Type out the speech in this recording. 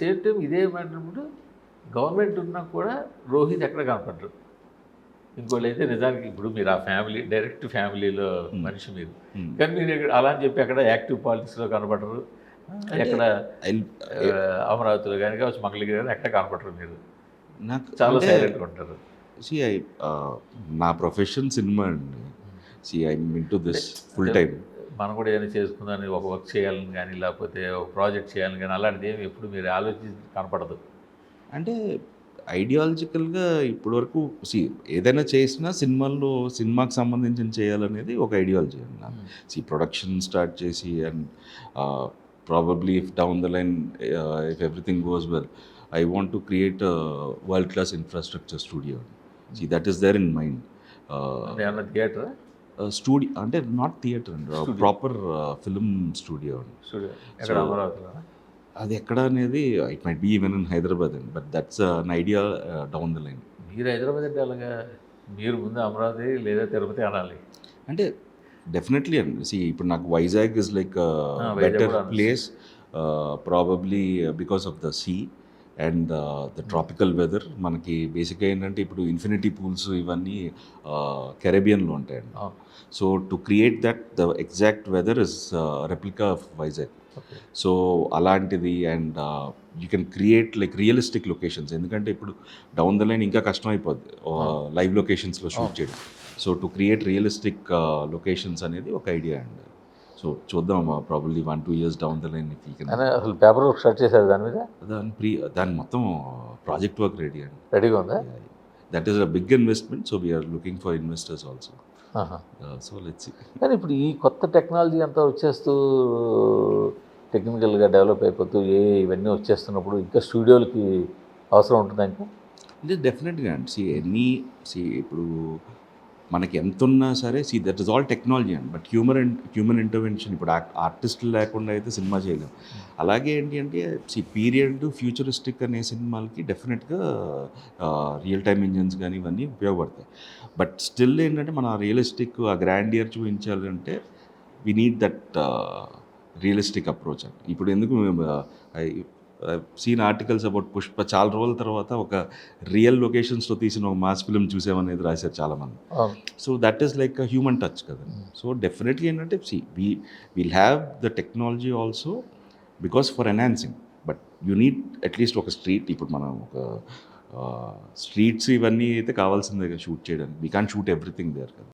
Same time ఇదే మాట్లాడినప్పుడు government ఉన్నా కూడా రోహిత్ ఎక్కడ కనపడరు. ఇంకోళ్ళు అయితే నిజానికి ఇప్పుడు మీరు ఆ ఫ్యామిలీ డైరెక్ట్ ఫ్యామిలీలో మనిషి మీరు, కానీ మీరు అలా అని చెప్పి ఎక్కడ యాక్టివ్ పాలిటిక్స్లో కనపడరు, ఎక్కడ అమరావతిలో కానీ కావచ్చు మంగళగిరి కానీ ఎక్కడ కనపడరు. మీరు నాకు చాలా సైలెంట్గా ఉంటారు. సి ఐ నా ప్రొఫెషన్ సినిమా అండి. See I mean to this full time. మనం కూడా ఏదైనా చేసుకుందని ఒక వర్క్ చేయాలని కానీ లేకపోతే ఒక ప్రాజెక్ట్ చేయాలని కానీ అలాంటిది ఏమి ఎప్పుడు మీరు ఆలోచించి కనపడదు. అంటే ఐడియాలజికల్గా ఇప్పటివరకు ఏదైనా చేసినా సినిమాల్లో సినిమాకి సంబంధించిన చేయాలనేది ఒక ఐడియాలజీ అండి నాకు. ప్రొడక్షన్ స్టార్ట్ చేసి and probably if down the line if everything goes well I want to create world class infrastructure studio. That is there in mind. Theatre studio అంటే నాట్ థియేటర్ అండి, ప్రాపర్ ఫిల్మ్ స్టూడియో అండి. ఎక్కడ అమరావతిలో? అది ఎక్కడ అనేది it might be even in Hyderabad అండి, but that's an idea down the line. మీరు హైదరాబాద్ అంటే అలాగా, మీరు ముందు అమరావతి లేదా తిరుపతి అనాలి. అంటే డెఫినెట్లీ అండి. ఇప్పుడు నాకు Vizag is like better place probably because of the sea and the tropical weather. మనకి బేసిక్గా ఏంటంటే ఇప్పుడు ఇన్ఫినిటీ పూల్స్ ఇవన్నీ కెరేబియన్లో ఉంటాయండి. So to create that the exact weather is replica of Vizag. So అలాంటిది and you can create like realistic locations. ఎందుకంటే ఇప్పుడు డౌన్ ద లైన్ ఇంకా కష్టం అయిపోద్ది లైవ్ లొకేషన్స్లో షూట్ చేయడం. So to create realistic locations అనేది ఒక ఐడియా అండి. సో చూద్దాం probably 1-2 years down the line if you can. అసలు పేపర్ వర్క్ స్టార్ట్ చేశారు దాని మీద? దాని మొత్తం ప్రాజెక్ట్ వర్క్ రెడీ అండి. రెడీగా ఉందా? That is a big investment. So we are looking for investors also. So let's see. కానీ ఇప్పుడు ఈ కొత్త టెక్నాలజీ అంతా వచ్చేస్తూ టెక్నికల్గా డెవలప్ అయిపోతూ ఇవన్నీ వచ్చేస్తున్నప్పుడు ఇంకా స్టూడియోలకి అవసరం ఉంటుందా? ఇంకా అంటే డెఫినెట్గా అండి. ఇప్పుడు మనకి ఎంత ఉన్నా సరే దట్ ఇస్ ఆల్ టెక్నాలజీ అండి, బట్ హ్యూమన్ ఇంటర్వెన్షన్. ఇప్పుడు ఆర్టిస్టులు లేకుండా అయితే సినిమా చేయలేము. అలాగే ఏంటి అంటే పీరియడ్ ఫ్యూచరిస్టిక్ అనే సినిమాలకి డెఫినెట్గా రియల్ టైమ్ ఇంజన్స్ కానీ ఇవన్నీ ఉపయోగపడతాయి. బట్ స్టిల్ ఏంటంటే మన రియలిస్టిక్ ఆ గ్రాండియర్ చూపించాలంటే we need that realistic approach అండి. ఇప్పుడు ఎందుకు సీన్ ఆర్టికల్స్ అబౌట్ పుష్ప చాలా రోజుల తర్వాత ఒక రియల్ లొకేషన్స్లో తీసిన ఒక మాస్ ఫిల్మ్ చూసామనేది రాశారు చాలామంది. So that is like a human touch కదా. సో డెఫినెట్లీ ఏంటంటే we'll have the technology also because for enhancing, but you need at least ఒక స్ట్రీట్. ఇప్పుడు మనం ఒక స్ట్రీట్స్ ఇవన్నీ అయితే కావాల్సిందే షూట్ చేయడానికి. We can't shoot everything there కదా.